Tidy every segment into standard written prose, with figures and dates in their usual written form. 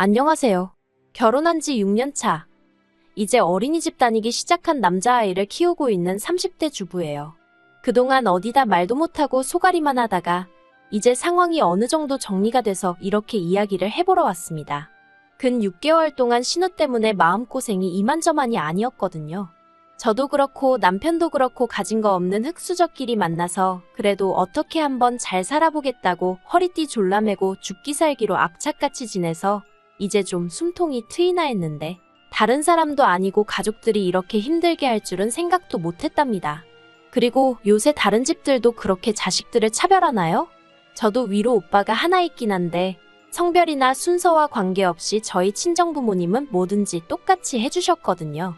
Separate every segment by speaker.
Speaker 1: 안녕하세요. 결혼한 지 6년 차. 이제 어린이집 다니기 시작한 남자아이를 키우고 있는 30대 주부예요. 그동안 어디다 말도 못하고 소갈이만 하다가 이제 상황이 어느 정도 정리가 돼서 이렇게 이야기를 해보러 왔습니다. 근 6개월 동안 신우 때문에 마음고생이 이만저만이 아니었거든요. 저도 그렇고 남편도 그렇고 가진 거 없는 흙수저끼리 만나서 그래도 어떻게 한번 잘 살아보겠다고 허리띠 졸라매고 죽기 살기로 악착같이 지내서 이제 좀 숨통이 트이나 했는데 다른 사람도 아니고 가족들이 이렇게 힘들게 할 줄은 생각도 못했답니다. 그리고 요새 다른 집들도 그렇게 자식들을 차별하나요? 저도 위로 오빠가 하나 있긴 한데 성별이나 순서와 관계없이 저희 친정부모님은 뭐든지 똑같이 해주셨거든요.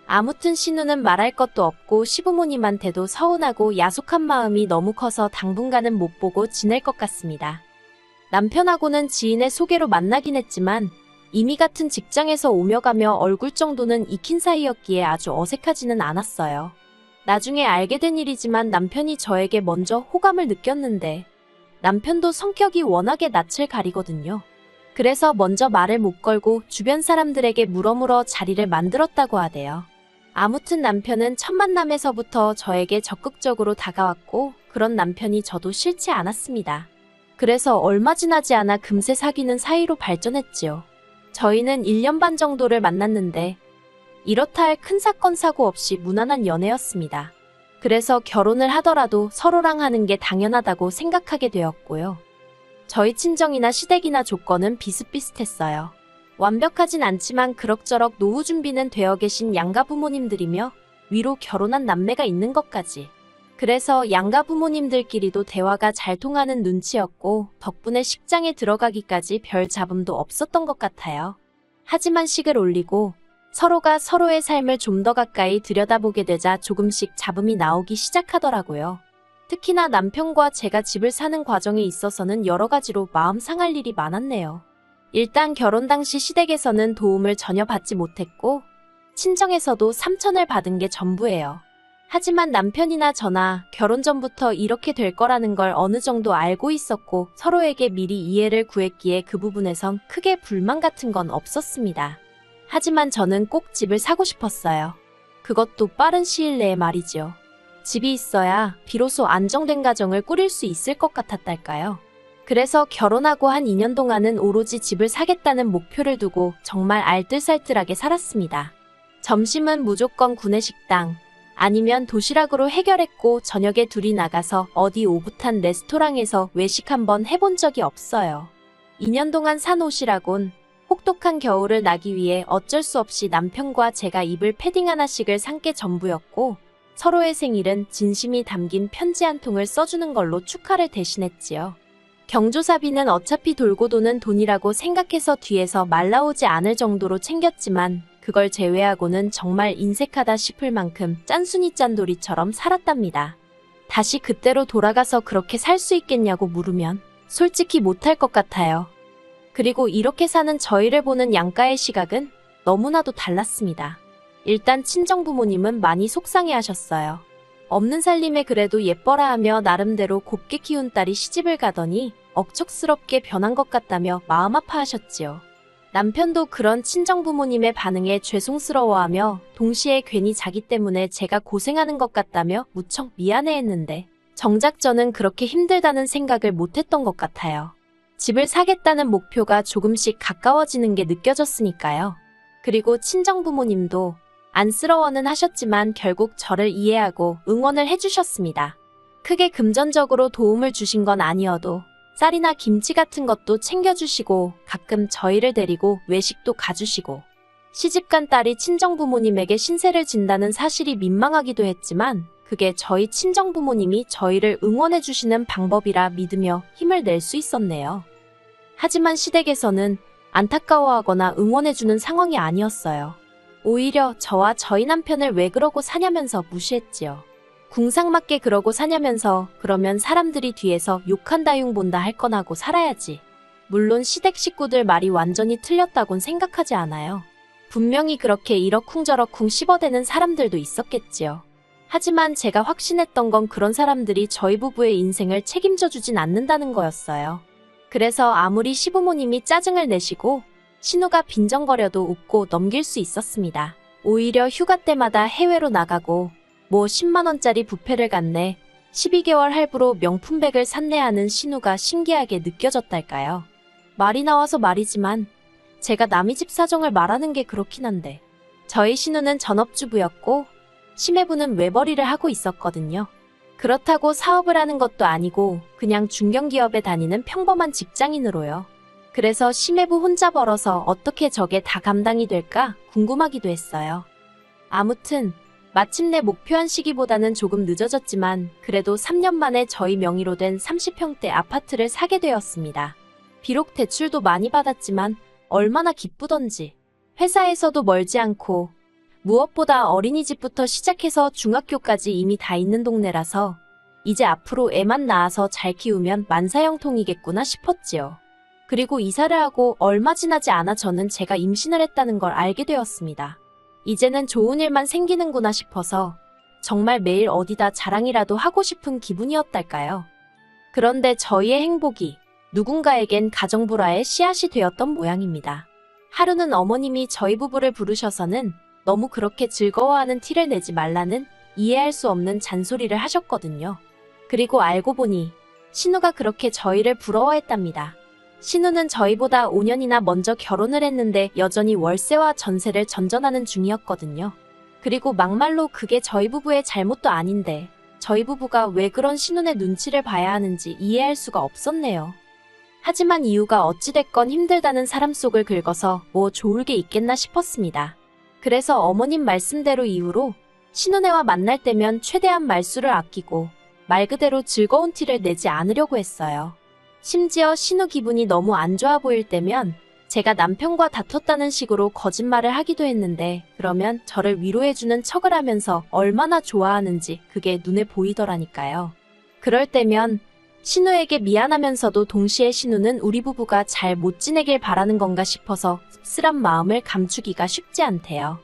Speaker 1: 아무튼 신우는 말할 것도 없고 시부모님한테도 서운하고 야속한 마음이 너무 커서 당분간은 못 보고 지낼 것 같습니다. 남편하고는 지인의 소개로 만나긴 했지만 이미 같은 직장에서 오며 가며 얼굴 정도는 익힌 사이였기에 아주 어색하지는 않았어요. 나중에 알게 된 일이지만 남편이 저에게 먼저 호감을 느꼈는데 남편도 성격이 워낙에 낯을 가리거든요. 그래서 먼저 말을 못 걸고 주변 사람들에게 물어물어 자리를 만들었다고 하대요. 아무튼 남편은 첫 만남에서부터 저에게 적극적으로 다가왔고 그런 남편이 저도 싫지 않았습니다. 그래서 얼마 지나지 않아 금세 사귀는 사이로 발전했지요. 저희는 1년 반 정도를 만났는데 이렇다 할 큰 사건 사고 없이 무난한 연애였습니다. 그래서 결혼을 하더라도 서로랑 하는 게 당연하다고 생각하게 되었고요. 저희 친정이나 시댁이나 조건은 비슷비슷했어요. 완벽하진 않지만 그럭저럭 노후 준비는 되어 계신 양가 부모님들이며 위로 결혼한 남매가 있는 것까지. 그래서 양가 부모님들끼리도 대화가 잘 통하는 눈치였고 덕분에 식장에 들어가기까지 별 잡음도 없었던 것 같아요. 하지만 식을 올리고 서로가 서로의 삶을 좀 더 가까이 들여다보게 되자 조금씩 잡음이 나오기 시작하더라고요. 특히나 남편과 제가 집을 사는 과정에 있어서는 여러 가지로 마음 상할 일이 많았네요. 일단 결혼 당시 시댁에서는 도움을 전혀 받지 못했고 친정에서도 삼천을 받은 게 전부예요. 하지만 남편이나 저나 결혼 전부터 이렇게 될 거라는 걸 어느 정도 알고 있었고 서로에게 미리 이해를 구했기에 그 부분에선 크게 불만 같은 건 없었습니다. 하지만 저는 꼭 집을 사고 싶었어요. 그것도 빠른 시일 내에 말이죠. 집이 있어야 비로소 안정된 가정을 꾸릴 수 있을 것 같았달까요. 그래서 결혼하고 한 2년 동안은 오로지 집을 사겠다는 목표를 두고 정말 알뜰살뜰하게 살았습니다. 점심은 무조건 구내식당, 아니면 도시락으로 해결했고 저녁에 둘이 나가서 어디 오붓한 레스토랑에서 외식 한번 해본 적이 없어요. 2년 동안 산 옷이라곤 혹독한 겨울을 나기 위해 어쩔 수 없이 남편과 제가 입을 패딩 하나씩을 산 게 전부였고 서로의 생일은 진심이 담긴 편지 한 통을 써주는 걸로 축하를 대신했지요. 경조사비는 어차피 돌고 도는 돈이라고 생각해서 뒤에서 말 나오지 않을 정도로 챙겼지만 그걸 제외하고는 정말 인색하다 싶을 만큼 짠순이 짠돌이처럼 살았답니다. 다시 그때로 돌아가서 그렇게 살 수 있겠냐고 물으면 솔직히 못할 것 같아요. 그리고 이렇게 사는 저희를 보는 양가의 시각은 너무나도 달랐습니다. 일단 친정부모님은 많이 속상해하셨어요. 없는 살림에 그래도 예뻐라 하며 나름대로 곱게 키운 딸이 시집을 가더니 억척스럽게 변한 것 같다며 마음 아파하셨지요. 남편도 그런 친정부모님의 반응에 죄송스러워하며 동시에 괜히 자기 때문에 제가 고생하는 것 같다며 무척 미안해했는데 정작 저는 그렇게 힘들다는 생각을 못했던 것 같아요. 집을 사겠다는 목표가 조금씩 가까워지는 게 느껴졌으니까요. 그리고 친정부모님도 안쓰러워는 하셨지만 결국 저를 이해하고 응원을 해주셨습니다. 크게 금전적으로 도움을 주신 건 아니어도 쌀이나 김치 같은 것도 챙겨주시고 가끔 저희를 데리고 외식도 가주시고 시집간 딸이 친정부모님에게 신세를 진다는 사실이 민망하기도 했지만 그게 저희 친정부모님이 저희를 응원해주시는 방법이라 믿으며 힘을 낼 수 있었네요. 하지만 시댁에서는 안타까워하거나 응원해주는 상황이 아니었어요. 오히려 저와 저희 남편을 왜 그러고 사냐면서 무시했지요. 궁상맞게 그러고 사냐면서 그러면 사람들이 뒤에서 욕한다 흉본다 할 건 하고 살아야지. 물론 시댁 식구들 말이 완전히 틀렸다곤 생각하지 않아요. 분명히 그렇게 이러쿵저러쿵 씹어대는 사람들도 있었겠지요. 하지만 제가 확신했던 건 그런 사람들이 저희 부부의 인생을 책임져 주진 않는다는 거였어요. 그래서 아무리 시부모님이 짜증을 내시고 신우가 빈정거려도 웃고 넘길 수 있었습니다. 오히려 휴가 때마다 해외로 나가고 뭐 10만원짜리 뷔페를 갔네, 12개월 할부로 명품백을 샀네 하는 신우가 신기하게 느껴졌달까요. 말이 나와서 말이지만 제가 남의 집 사정을 말하는 게 그렇긴 한데 저희 신우는 전업주부였고 심해부는 외벌이를 하고 있었거든요. 그렇다고 사업을 하는 것도 아니고 그냥 중견기업에 다니는 평범한 직장인으로요. 그래서 심해부 혼자 벌어서 어떻게 저게 다 감당이 될까 궁금하기도 했어요. 아무튼 마침내 목표한 시기보다는 조금 늦어졌지만 그래도 3년 만에 저희 명의로 된 30평대 아파트를 사게 되었습니다. 비록 대출도 많이 받았지만 얼마나 기쁘던지. 회사에서도 멀지 않고 무엇보다 어린이집부터 시작해서 중학교까지 이미 다 있는 동네라서 이제 앞으로 애만 낳아서 잘 키우면 만사형통이겠구나 싶었지요. 그리고 이사를 하고 얼마 지나지 않아 저는 제가 임신을 했다는 걸 알게 되었습니다. 이제는 좋은 일만 생기는구나 싶어서 정말 매일 어디다 자랑이라도 하고 싶은 기분이었달까요. 그런데 저희의 행복이 누군가에겐 가정불화의 씨앗이 되었던 모양입니다. 하루는 어머님이 저희 부부를 부르셔서는 너무 그렇게 즐거워하는 티를 내지 말라는 이해할 수 없는 잔소리를 하셨거든요. 그리고 알고 보니 신우가 그렇게 저희를 부러워했답니다. 신우는 저희보다 5년이나 먼저 결혼을 했는데 여전히 월세와 전세를 전전하는 중이었거든요. 그리고 막말로 그게 저희 부부의 잘못도 아닌데 저희 부부가 왜 그런 신우의 눈치를 봐야 하는지 이해할 수가 없었네요. 하지만 이유가 어찌됐건 힘들다는 사람 속을 긁어서 뭐 좋을 게 있겠나 싶었습니다. 그래서 어머님 말씀대로 이후로 신우네와 만날 때면 최대한 말수를 아끼고 말 그대로 즐거운 티를 내지 않으려고 했어요. 심지어 신우 기분이 너무 안 좋아 보일 때면 제가 남편과 다퉜다는 식으로 거짓말을 하기도 했는데 그러면 저를 위로해주는 척을 하면서 얼마나 좋아하는지 그게 눈에 보이더라니까요. 그럴 때면 신우에게 미안하면서도 동시에 신우는 우리 부부가 잘 못 지내길 바라는 건가 싶어서 씁쓸한 마음을 감추기가 쉽지 않대요.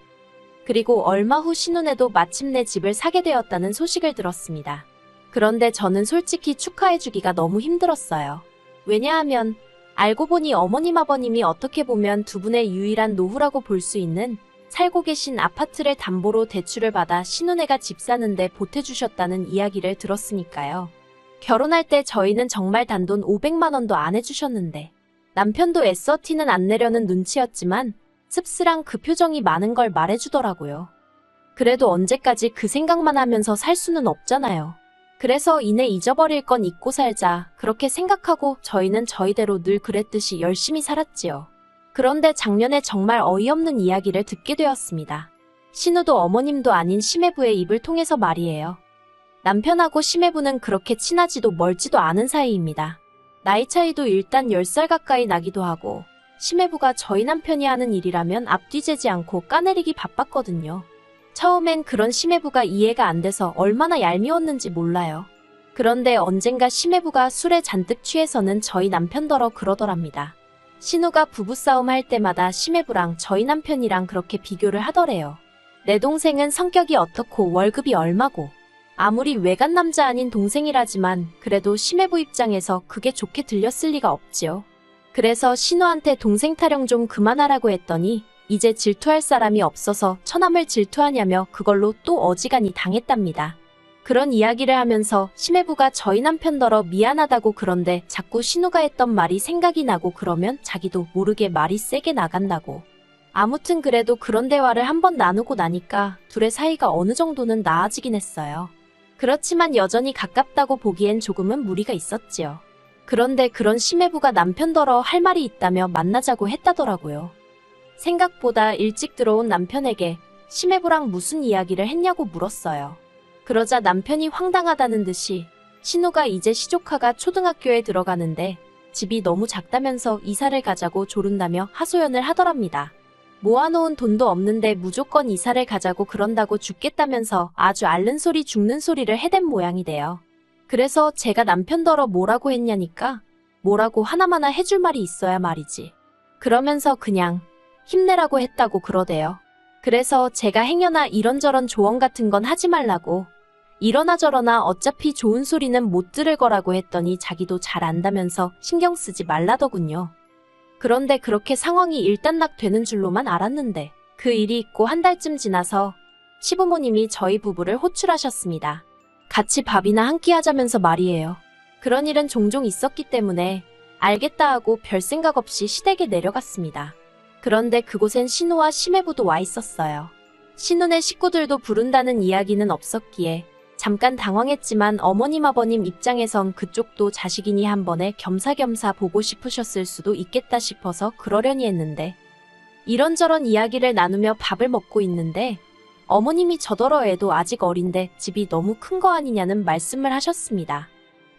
Speaker 1: 그리고 얼마 후 신우네도 마침내 집을 사게 되었다는 소식을 들었습니다. 그런데 저는 솔직히 축하해주기가 너무 힘들었어요. 왜냐하면 알고 보니 어머님 아버님이 어떻게 보면 두 분의 유일한 노후라고 볼 수 있는 살고 계신 아파트를 담보로 대출을 받아 신우네가 집 사는데 보태주셨다는 이야기를 들었으니까요. 결혼할 때 저희는 정말 단돈 500만 원도 안 해주셨는데 남편도 애써 티는 안 내려는 눈치였지만 씁쓸한 그 표정이 많은 걸 말해주더라고요. 그래도 언제까지 그 생각만 하면서 살 수는 없잖아요. 그래서 이내 잊어버릴 건 잊고 살자 그렇게 생각하고 저희는 저희대로 늘 그랬듯이 열심히 살았지요. 그런데 작년에 정말 어이없는 이야기를 듣게 되었습니다. 신우도 어머님도 아닌 심해부의 입을 통해서 말이에요. 남편하고 심해부는 그렇게 친하지도 멀지도 않은 사이입니다. 나이 차이도 일단 10살 가까이 나기도 하고 심해부가 저희 남편이 하는 일이라면 앞뒤 재지 않고 까내리기 바빴거든요. 처음엔 그런 심해부가 이해가 안 돼서 얼마나 얄미웠는지 몰라요. 그런데 언젠가 심해부가 술에 잔뜩 취해서는 저희 남편더러 그러더랍니다. 신우가 부부싸움 할 때마다 심해부랑 저희 남편이랑 그렇게 비교를 하더래요. 내 동생은 성격이 어떻고 월급이 얼마고 아무리 외간 남자 아닌 동생이라지만 그래도 심해부 입장에서 그게 좋게 들렸을 리가 없지요. 그래서 신우한테 동생 타령 좀 그만하라고 했더니 이제 질투할 사람이 없어서 처남을 질투하냐며 그걸로 또 어지간히 당했답니다. 그런 이야기를 하면서 심해부가 저희 남편더러 미안하다고 그런데 자꾸 신우가 했던 말이 생각이 나고 그러면 자기도 모르게 말이 세게 나간다고. 아무튼 그래도 그런 대화를 한번 나누고 나니까 둘의 사이가 어느 정도는 나아지긴 했어요. 그렇지만 여전히 가깝다고 보기엔 조금은 무리가 있었지요. 그런데 그런 심해부가 남편더러 할 말이 있다며 만나자고 했다더라고요. 생각보다 일찍 들어온 남편에게 심해부랑 무슨 이야기를 했냐고 물었어요. 그러자 남편이 황당하다는 듯이 신우가 이제 시조카가 초등학교에 들어가는데 집이 너무 작다면서 이사를 가자고 조른다며 하소연을 하더랍니다. 모아놓은 돈도 없는데 무조건 이사를 가자고 그런다고 죽겠다면서 아주 앓는 소리 죽는 소리를 해댄 모양이래요. 그래서 제가 남편더러 뭐라고 했냐니까 뭐라고 하나마나 해줄 말이 있어야 말이지. 그러면서 그냥 힘내라고 했다고 그러대요. 그래서 제가 행여나 이런저런 조언 같은 건 하지 말라고 이러나 저러나 어차피 좋은 소리는 못 들을 거라고 했더니 자기도 잘 안다면서 신경 쓰지 말라더군요. 그런데 그렇게 상황이 일단락되는 줄로만 알았는데 그 일이 있고 한 달쯤 지나서 시부모님이 저희 부부를 호출하셨습니다. 같이 밥이나 한 끼 하자면서 말이에요. 그런 일은 종종 있었기 때문에 알겠다 하고 별 생각 없이 시댁에 내려갔습니다. 그런데 그곳엔 신우와 시매부도 와 있었어요. 신우네 식구들도 부른다는 이야기는 없었기에 잠깐 당황했지만 어머님 아버님 입장에선 그쪽도 자식이니 한 번에 겸사겸사 보고 싶으셨을 수도 있겠다 싶어서 그러려니 했는데 이런저런 이야기를 나누며 밥을 먹고 있는데 어머님이 저더러 애도 아직 어린데 집이 너무 큰 거 아니냐는 말씀을 하셨습니다.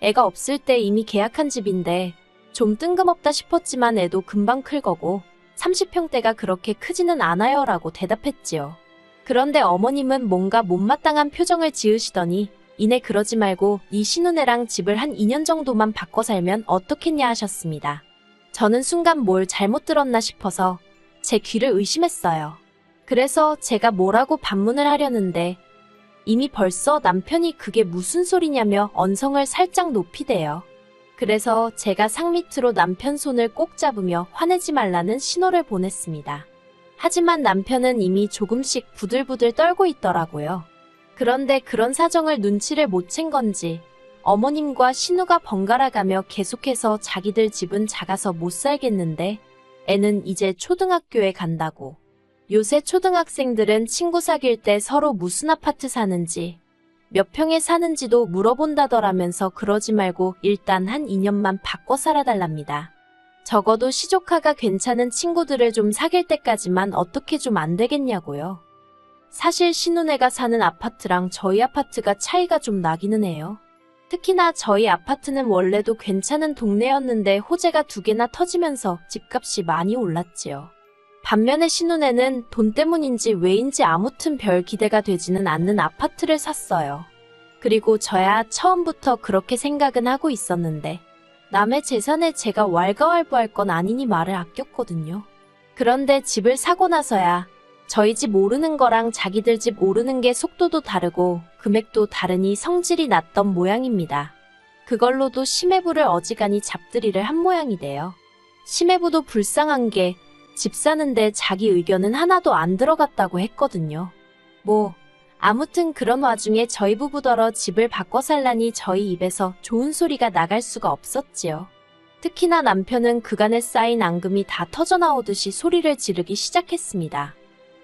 Speaker 1: 애가 없을 때 이미 계약한 집인데 좀 뜬금없다 싶었지만 애도 금방 클 거고 30평대가 그렇게 크지는 않아요 라고 대답했지요. 그런데 어머님은 뭔가 못마땅한 표정을 지으시더니 이내 그러지 말고 이 신우네랑 집을 한 2년 정도만 바꿔 살면 어떻겠냐 하셨습니다. 저는 순간 뭘 잘못 들었나 싶어서 제 귀를 의심했어요. 그래서 제가 뭐라고 반문을 하려는데 이미 벌써 남편이 그게 무슨 소리냐며 언성을 살짝 높이대요. 그래서 제가 상밑으로 남편 손을 꼭 잡으며 화내지 말라는 신호를 보냈습니다. 하지만 남편은 이미 조금씩 부들부들 떨고 있더라고요. 그런데 그런 사정을 눈치를 못 챈 건지 어머님과 신우가 번갈아가며 계속해서 자기들 집은 작아서 못 살겠는데 애는 이제 초등학교에 간다고. 요새 초등학생들은 친구 사귈 때 서로 무슨 아파트 사는지 몇 평에 사는지도 물어본다더라면서 그러지 말고 일단 한 2년만 바꿔 살아달랍니다. 적어도 시조카가 괜찮은 친구들을 좀 사귈 때까지만 어떻게 좀 안 되겠냐고요. 사실 신우네가 사는 아파트랑 저희 아파트가 차이가 좀 나기는 해요. 특히나 저희 아파트는 원래도 괜찮은 동네였는데 호재가 2개나 터지면서 집값이 많이 올랐지요. 반면에 신우네는 돈 때문인지 왜인지 아무튼 별 기대가 되지는 않는 아파트를 샀어요. 그리고 저야 처음부터 그렇게 생각은 하고 있었는데 남의 재산에 제가 왈가왈부할 건 아니니 말을 아꼈거든요. 그런데 집을 사고 나서야 저희 집 오르는 거랑 자기들 집 오르는 게 속도도 다르고 금액도 다르니 성질이 났던 모양입니다. 그걸로도 시매부를 어지간히 잡들이를 한 모양이래요. 시매부도 불쌍한 게 집 사는데 자기 의견은 하나도 안 들어갔다고 했거든요. 아무튼 그런 와중에 저희 부부더러 집을 바꿔 살라니 저희 입에서 좋은 소리가 나갈 수가 없었지요. 특히나 남편은 그간에 쌓인 앙금이 다 터져나오듯이 소리를 지르기 시작했습니다.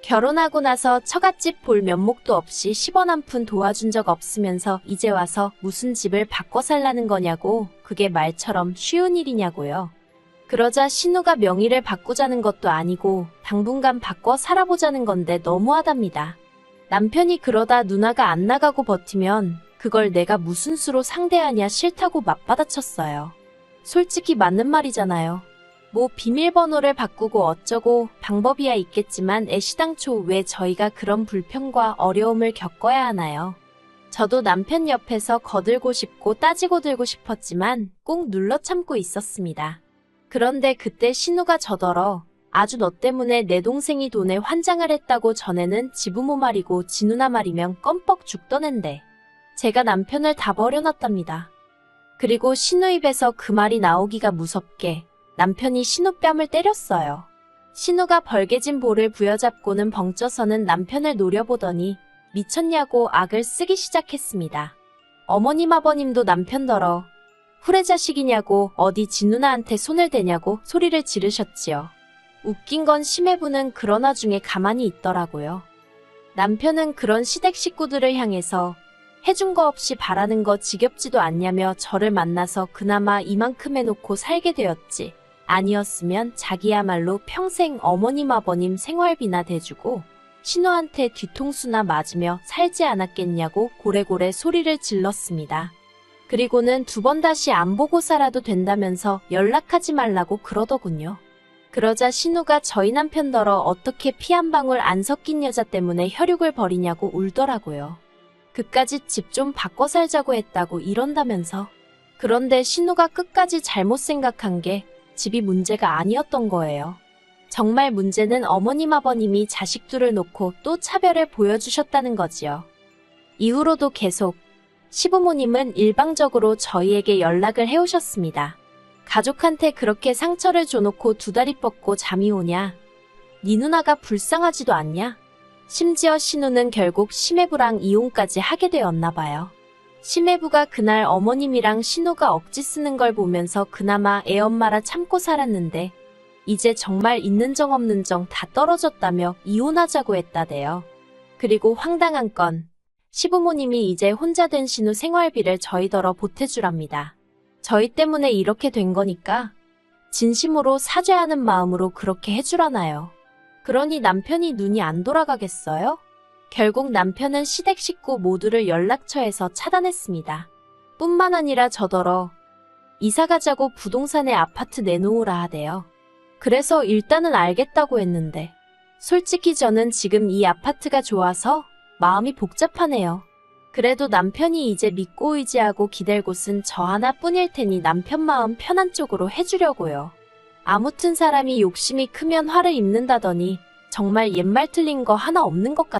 Speaker 1: 결혼하고 나서 처갓집 볼 면목도 없이 10원 한 푼 도와준 적 없으면서 이제 와서 무슨 집을 바꿔 살라는 거냐고, 그게 말처럼 쉬운 일이냐고요. 그러자 신우가 명의를 바꾸자는 것도 아니고 당분간 바꿔 살아보자는 건데 너무하답니다. 남편이 그러다 누나가 안 나가고 버티면 그걸 내가 무슨 수로 상대하냐 싫다고 맞받아쳤어요. 솔직히 맞는 말이잖아요. 비밀번호를 바꾸고 어쩌고 방법이야 있겠지만 애시당초 왜 저희가 그런 불평과 어려움을 겪어야 하나요? 저도 남편 옆에서 거들고 싶고 따지고 들고 싶었지만 꼭 눌러 참고 있었습니다. 그런데 그때 신우가 저더러 아주 너 때문에 내 동생이 돈에 환장을 했다고 전에는 지부모 말이고 지누나 말이면 껌뻑 죽던 앤데 제가 남편을 다 버려놨답니다. 그리고 신우 입에서 그 말이 나오기가 무섭게 남편이 신우 뺨을 때렸어요. 신우가 벌개진 볼을 부여잡고는 벙쪄서는 남편을 노려보더니 미쳤냐고 악을 쓰기 시작했습니다. 어머님 아버님도 남편더러 후레자식이냐고 어디 진누나한테 손을 대냐고 소리를 지르셨지요. 웃긴 건 시매부는 그런 와중에 가만히 있더라고요. 남편은 그런 시댁 식구들을 향해서 해준 거 없이 바라는 거 지겹지도 않냐며 저를 만나서 그나마 이만큼 해놓고 살게 되었지. 아니었으면 자기야말로 평생 어머님 아버님 생활비나 대주고 신우한테 뒤통수나 맞으며 살지 않았겠냐고 고래고래 소리를 질렀습니다. 그리고는 2번 다시 안 보고 살아도 된다면서 연락하지 말라고 그러더군요. 그러자 신우가 저희 남편더러 어떻게 피 한 방울 안 섞인 여자 때문에 혈육을 벌이냐고 울더라고요. 그까짓 집 좀 바꿔 살자고 했다고 이런다면서. 그런데 신우가 끝까지 잘못 생각한 게 집이 문제가 아니었던 거예요. 정말 문제는 어머님 아버님이 자식들을 놓고 또 차별을 보여주셨다는 거지요. 이후로도 계속 시부모님은 일방적으로 저희에게 연락을 해오셨습니다. 가족한테 그렇게 상처를 줘놓고 두 다리 뻗고 잠이 오냐? 네 누나가 불쌍하지도 않냐? 심지어 신우는 결국 심해부랑 이혼까지 하게 되었나 봐요. 심해부가 그날 어머님이랑 신우가 억지 쓰는 걸 보면서 그나마 애엄마라 참고 살았는데 이제 정말 있는 정 없는 정 다 떨어졌다며 이혼하자고 했다대요. 그리고 황당한 건 시부모님이 이제 혼자 된 신우 생활비를 저희더러 보태주랍니다. 저희 때문에 이렇게 된 거니까 진심으로 사죄하는 마음으로 그렇게 해주라나요. 그러니 남편이 눈이 안 돌아가겠어요? 결국 남편은 시댁 식구 모두를 연락처에서 차단했습니다. 뿐만 아니라 저더러 이사가자고 부동산에 아파트 내놓으라 하대요. 그래서 일단은 알겠다고 했는데 솔직히 저는 지금 이 아파트가 좋아서 마음이 복잡하네요. 그래도 남편이 이제 믿고 의지하고 기댈 곳은 저 하나뿐일 테니 남편 마음 편한 쪽으로 해주려고요. 아무튼 사람이 욕심이 크면 화를 입는다더니 정말 옛말 틀린 거 하나 없는 것 같아요.